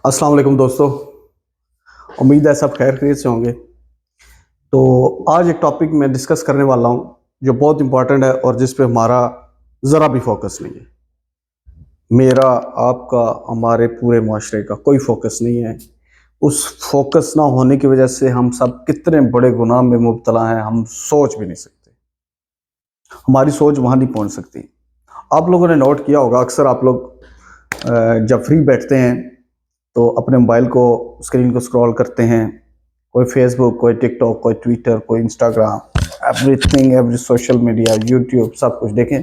अस्सलाम वालेकुम दोस्तों। उम्मीद है सब खैर खैरियत से होंगे। तो आज एक टॉपिक मैं डिस्कस करने वाला हूँ जो बहुत इंपॉर्टेंट है और जिस पे हमारा ज़रा भी फोकस नहीं है। मेरा, आपका, हमारे पूरे माशरे का कोई फोकस नहीं है। उस फोकस ना होने की वजह से हम सब कितने बड़े गुनाह में मुब्तला हैं, हम सोच भी नहीं सकते। हमारी सोच वहाँ नहीं पहुँच सकती। आप लोगों ने नोट किया होगा, अक्सर आप लोग जब फ्री बैठते हैं तो अपने मोबाइल को, स्क्रीन को स्क्रॉल करते हैं। कोई फेसबुक, कोई टिकटॉक, कोई ट्विटर, कोई Instagram, everything, every social media, YouTube, सब कुछ देखें।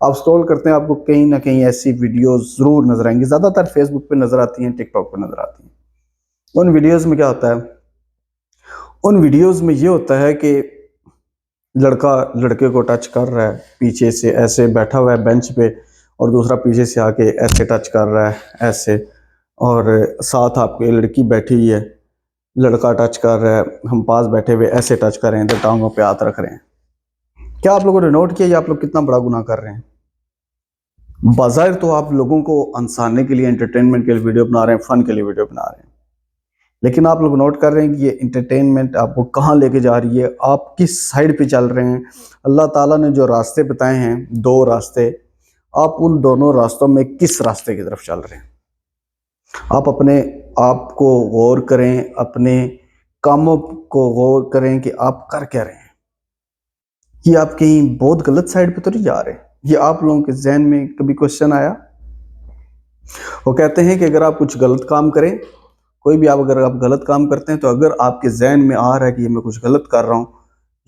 आप स्क्रॉल करते हैं, आपको कहीं ना कहीं ऐसी वीडियोस ज़रूर नज़र आएंगी। ज़्यादातर फेसबुक पे नज़र आती हैं, टिकटॉक पे नज़र आती हैं। उन वीडियोस में क्या होता है? उन वीडियोस में ये होता है कि लड़का लड़के को टच कर रहा है पीछे से, ऐसे बैठा हुआ है बेंच पे, और दूसरा पीछे से आके ऐसे टच कर रहा है, ऐसे। और साथ आपके लड़की बैठी हुई है, लड़का टच कर रहा है, हम पास बैठे हुए ऐसे टच कर रहे हैं, तो टांगों पे हाथ रख रहे हैं। क्या आप लोगों ने नोट किया ये आप लोग कितना बड़ा गुनाह कर रहे हैं? बाज़ाहिर तो आप लोगों को हंसाने के लिए, एंटरटेनमेंट के लिए वीडियो बना रहे हैं, फन के लिए वीडियो बना रहे हैं, लेकिन आप लोग नोट कर रहे हैं कि ये इंटरटेनमेंट आपको कहाँ लेके जा रही है, आप किस साइड पे चल रहे हैं। अल्लाह ताला ने जो रास्ते बताए हैं, दो रास्ते, आप उन दोनों रास्तों में किस रास्ते की तरफ चल रहे हैं? आप अपने आप को गौर करें, अपने कामों को गौर करें कि आप कर क्या रहे हैं। ये आप कहीं बहुत गलत साइड पे तो नहीं जा रहे? ये आप लोगों के जहन में कभी क्वेश्चन आया? वो कहते हैं कि अगर आप कुछ गलत काम करें, कोई भी अगर आप गलत काम करते हैं, तो अगर आपके जहन में आ रहा है कि ये मैं कुछ गलत कर रहा हूँ,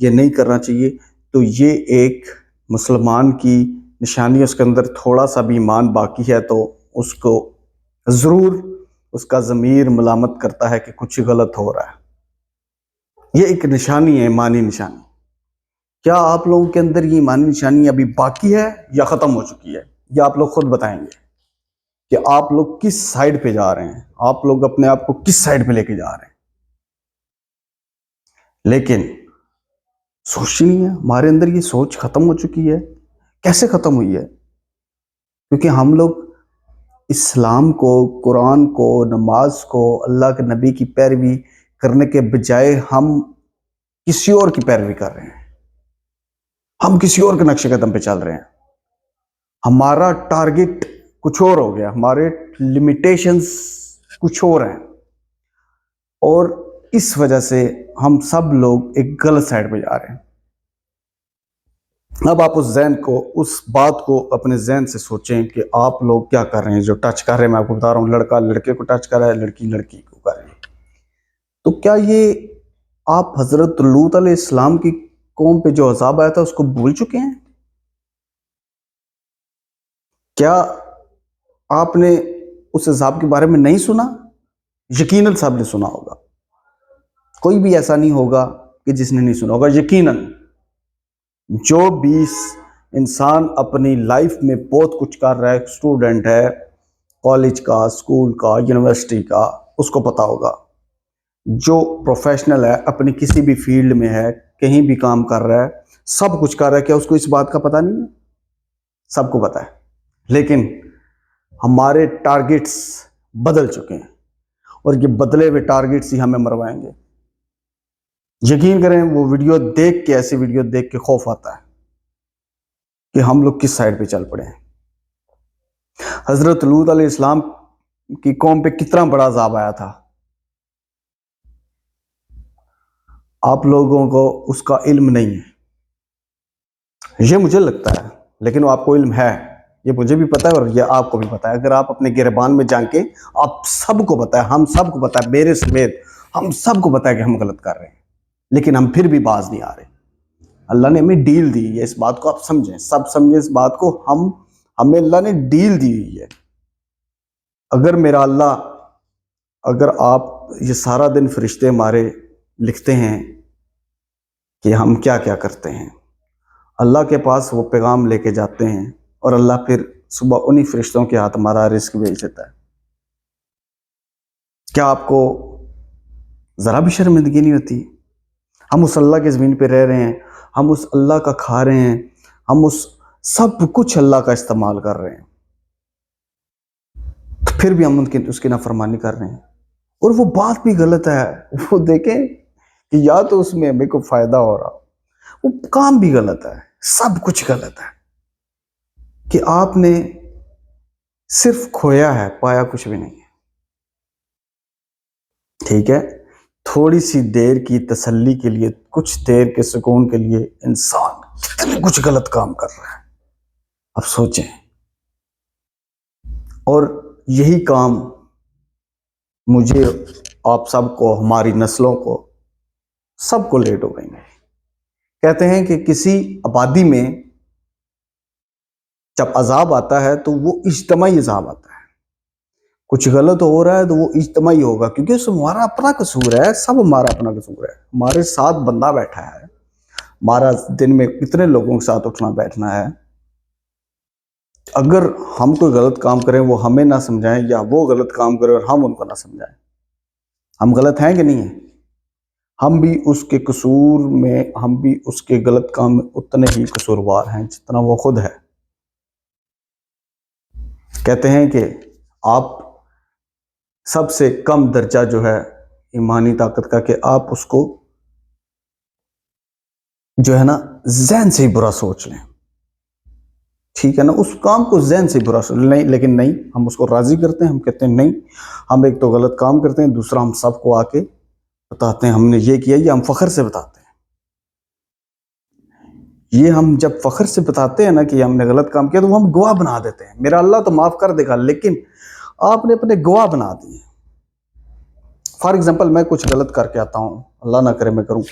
ये नहीं करना चाहिए, तो ये एक मुसलमान की निशानी है। उसके अंदर थोड़ा सा भी ईमान बाकी है तो उसको ज़रूर उसका ज़मीर मलामत करता है कि कुछ गलत हो रहा है। ये एक निशानी है, ईमानी निशानी। क्या आप लोगों के अंदर ये ईमानी निशानी अभी बाकी है या ख़त्म हो चुकी है? ये आप लोग खुद बताएंगे कि आप लोग किस साइड पे जा रहे हैं, आप लोग अपने आप को किस साइड पे लेके जा रहे हैं। लेकिन सोच ही नहीं है, हमारे अंदर ये सोच खत्म हो चुकी है। कैसे खत्म हुई है? क्योंकि हम लोग इस्लाम को, कुरान को, नमाज को, अल्लाह के नबी की पैरवी करने के बजाय हम किसी और की पैरवी कर रहे हैं। हम किसी और के नक्शे कदम पे चल रहे हैं। हमारा टारगेट कुछ और हो गया, हमारे लिमिटेशंस कुछ और हैं, और इस वजह से हम सब लोग एक गलत साइड पे जा रहे हैं। अब आप उस जहन को, उस बात को अपने जहन से सोचें कि आप लोग क्या कर रहे हैं। जो टच कर रहे हैं, मैं आपको बता रहा हूँ, लड़का लड़के को टच कर रहा है, लड़की लड़की को कर रही है। तो क्या ये आप हजरत लूत अलैहिस्सलाम की कौम पे जो अजाब आया था उसको भूल चुके हैं? क्या आपने उस अजाब के बारे में नहीं सुना? यकीनन सबने सुना होगा। कोई भी ऐसा नहीं होगा कि जिसने नहीं सुना होगा। यकीनन जो भी इंसान अपनी लाइफ में बहुत कुछ कर रहा है, स्टूडेंट है, कॉलेज का, स्कूल का, यूनिवर्सिटी का, उसको पता होगा। जो प्रोफेशनल है, अपनी किसी भी फील्ड में है, कहीं भी काम कर रहा है, सब कुछ कर रहा है, क्या उसको इस बात का पता नहीं है? सबको पता है। लेकिन हमारे टारगेट्स बदल चुके हैं, और ये बदले हुए टारगेट्स ही हमें मरवाएंगे। यकीन करें, वो वीडियो देख के, ऐसी वीडियो देख के खौफ आता है कि हम लोग किस साइड पे चल पड़े हैं। हजरत लूत अलैहिस्सलाम की कौम पे कितना बड़ा अजाब आया था, आप लोगों को उसका इल्म नहीं है। ये मुझे लगता है, लेकिन वो आपको इल्म है, ये मुझे भी पता है और ये आपको भी पता है। अगर आप अपने गिरबान में जाके, आप सबको पता है, हम सबको पता है, मेरे समेत हम सबको पता है कि हम गलत कर रहे हैं, लेकिन हम फिर भी बाज नहीं आ रहे। अल्लाह ने हमें डील दी है, इस बात को आप समझें, सब समझें इस बात को। हमें अल्लाह ने डील दी हुई है। अगर मेरा अल्लाह, अगर आप ये सारा दिन फरिश्ते हमारे लिखते हैं कि हम क्या क्या करते हैं, अल्लाह के पास वो पैगाम लेके जाते हैं, और अल्लाह फिर सुबह उन्हीं फरिश्तों के हाथ हमारा रिस्क भेज देता है। क्या आपको ज़रा भी शर्मिंदगी नहीं होती? हम उस अल्लाह की ज़मीन पे रह रहे हैं, हम उस अल्लाह का खा रहे हैं, हम उस सब कुछ अल्लाह का इस्तेमाल कर रहे हैं। تو پھر بھی ہم اس کی نافرمانی کر رہے ہیں، اور وہ بات بھی غلط ہے. وہ دیکھیں کہ یا تو اس میں ہمیں کوئی فائدہ ہو رہا، وہ کام بھی غلط ہے، سب کچھ غلط ہے. کہ آپ نے صرف کھویا ہے، پایا کچھ بھی نہیں ہے. ٹھیک ہے، تھوڑی سی دیر کی تسلی کے لیے، کچھ دیر کے سکون کے لیے انسان کتنے کچھ غلط کام کر رہا ہے. اب سوچیں، اور یہی کام مجھے، آپ سب کو، ہماری نسلوں کو، سب کو لیٹ ہو گئی ہے. کہتے ہیں کہ کسی آبادی میں جب عذاب آتا ہے تو وہ اجتماعی عذاب آتا ہے. کچھ غلط ہو رہا ہے تو وہ اجتماعی ہوگا، کیونکہ اس ہمارا اپنا قصور ہے، سب ہمارا اپنا قصور ہے. ہمارے ساتھ بندہ بیٹھا ہے، ہمارا دن میں کتنے لوگوں کے ساتھ اٹھنا بیٹھنا ہے. اگر ہم کوئی غلط کام کریں، وہ ہمیں نہ سمجھائیں، یا وہ غلط کام کریں اور ہم ان کو نہ سمجھائیں، ہم غلط ہیں کہ نہیں ہیں؟ ہم بھی اس کے قصور میں، ہم بھی اس کے غلط کام میں اتنے ہی قصوروار ہیں جتنا وہ خود ہے. کہتے ہیں کہ آپ سب سے کم درجہ جو ہے ایمانی طاقت کا، کہ آپ اس کو جو ہے نا ذہن سے ہی برا سوچ لیں. ٹھیک ہے نا، اس کام کو ذہن سے برا سوچ لیں، لیکن نہیں، ہم اس کو راضی کرتے ہیں. ہم کہتے ہیں نہیں، ہم ایک تو غلط کام کرتے ہیں، دوسرا ہم سب کو آ کے بتاتے ہیں ہم نے یہ کیا. یہ ہم فخر سے بتاتے ہیں. یہ ہم جب فخر سے بتاتے ہیں نا کہ ہم نے غلط کام کیا، تو وہ ہم گواہ بنا دیتے ہیں. میرا اللہ تو معاف کر دے گا، لیکن آپ نے اپنے گواہ بنا دیے. فار ایگزامپل، میں کچھ غلط کر کے آتا ہوں، اللہ نہ کرے میں کروں،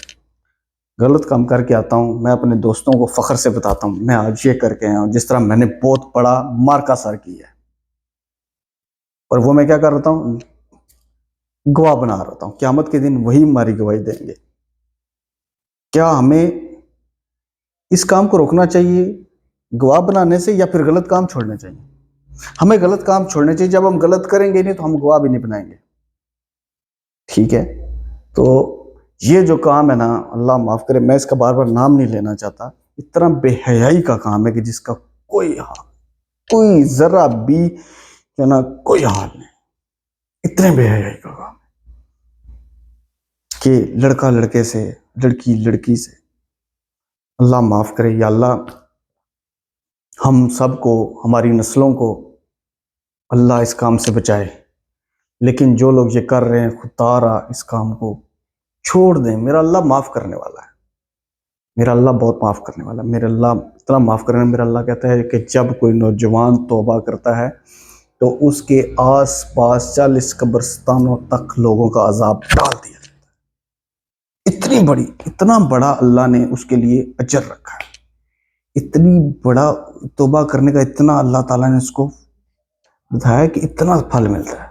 غلط کام کر کے آتا ہوں، میں اپنے دوستوں کو فخر سے بتاتا ہوں میں آج یہ کر کے آیا ہوں، جس طرح میں نے بہت بڑا مارکا سر کی ہے. اور وہ میں کیا کر رہتا ہوں؟ گواہ بنا رہتا ہوں. قیامت کے دن وہی ہماری گواہی دیں گے. کیا ہمیں اس کام کو روکنا چاہیے گواہ بنانے سے، یا پھر غلط کام چھوڑنے چاہیے؟ ہمیں غلط کام چھوڑنے چاہیے. جب ہم غلط کریں گے نہیں تو ہم گواہ بھی نہیں بنائیں گے. ٹھیک ہے، تو یہ جو کام ہے نا، اللہ معاف کرے، میں اس کا بار بار نام نہیں لینا چاہتا، اتنا بے حیائی کا کام ہے کہ جس کا کوئی ذرا بھی نا کوئی حال نہیں. اتنے بے حیائی کا کام کہ لڑکا لڑکے سے، لڑکی لڑکی سے. اللہ معاف کرے. یا اللہ ہم سب کو، ہماری نسلوں کو اللہ اس کام سے بچائے. لیکن جو لوگ یہ کر رہے ہیں، خدا را اس کام کو چھوڑ دیں. میرا اللہ معاف کرنے والا ہے، میرا اللہ بہت معاف کرنے والا ہے. میرا اللہ اتنا معاف کرنے. میرا اللہ کہتا ہے کہ جب کوئی نوجوان توبہ کرتا ہے تو اس کے آس پاس 40 قبرستانوں تک لوگوں کا عذاب ڈال دیا جاتا ہے. اتنا بڑا اللہ نے اس کے لیے اجر رکھا ہے. اتنی بڑا توبہ کرنے کا اتنا اللہ تعالیٰ نے اس کو بتایا کہ اتنا پھل ملتا ہے.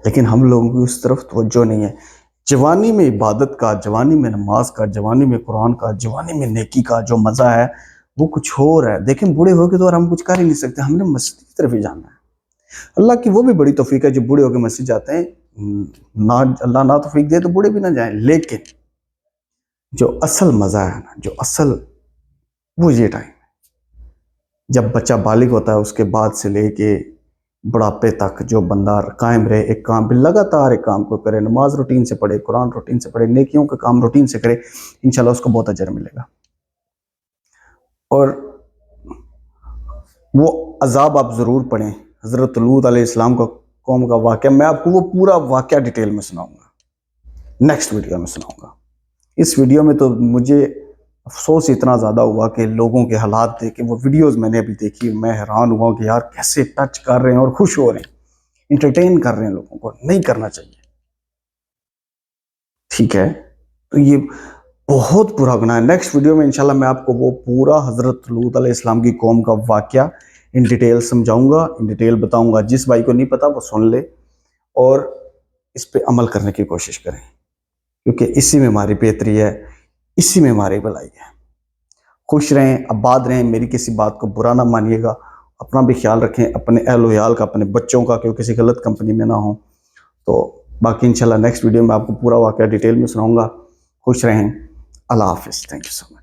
لیکن ہم لوگوں کی اس طرف توجہ نہیں ہے. جوانی میں عبادت کا، جوانی میں نماز کا، جوانی میں قرآن کا، جوانی میں نیکی کا جو مزہ ہے وہ کچھ اور ہے. دیکھیں بوڑھے ہو کے تو اور ہم کچھ کر ہی نہیں سکتے. ہم نے مسجد کی طرف ہی جانا ہے. اللہ کی وہ بھی بڑی توفیق ہے جو بوڑھے ہو کے مسجد جاتے ہیں. اللہ نہ توفیق دے تو بوڑھے بھی نہ جائیں. لیکن جو اصل مزہ ہے نا، جو اصل، وہ یہ ٹائم ہے جب بچہ بالغ ہوتا ہے. اس کے بعد سے لے کے بڑھاپے تک جو بندہ قائم رہے ایک کام پہ، لگاتار ایک کام کو کرے، نماز روٹین سے پڑھے، قرآن روٹین سے پڑھے، نیکیوں کا کام روٹین سے کرے، انشاءاللہ اس کو بہت اجر ملے گا. اور وہ عذاب آپ ضرور پڑھیں. حضرت لوط علیہ السلام کا قوم کا واقعہ، میں آپ کو وہ پورا واقعہ ڈیٹیل میں سناؤں گا، نیکسٹ ویڈیو میں سناؤں گا. اس ویڈیو میں تو مجھے افسوس اتنا زیادہ ہوا کہ لوگوں کے حالات دیکھ کے، وہ ویڈیوز میں نے ابھی دیکھی، میں حیران ہوا کہ یار کیسے ٹچ کر رہے ہیں اور خوش ہو رہے ہیں، انٹرٹین کر رہے ہیں. لوگوں کو نہیں کرنا چاہیے. ٹھیک ہے، تو یہ بہت برا گناہ ہے. نیکسٹ ویڈیو میں انشاءاللہ میں آپ کو وہ پورا حضرت لوط علیہ السلام کی قوم کا واقعہ in detail سمجھاؤں God, in detail بتاؤں گا. جس بھائی کو نہیں پتا وہ سن لے اور اس پہ عمل کرنے کی کوشش کریں، کیونکہ اسی میں ہماری بہتری ہے، اسی میں ہماری بھلائی ہے. خوش رہیں، آباد رہیں. میری کسی بات کو برا نہ مانیے گا. اپنا بھی خیال رکھیں، اپنے اہل و عیال کا، اپنے بچوں کا، کہ وہ کسی غلط کمپنی میں نہ ہوں. تو باقی انشاءاللہ نیکسٹ ویڈیو میں آپ کو پورا واقعہ ڈیٹیل میں سناؤں گا. خوش رہیں. اللہ حافظ. Thank you so much.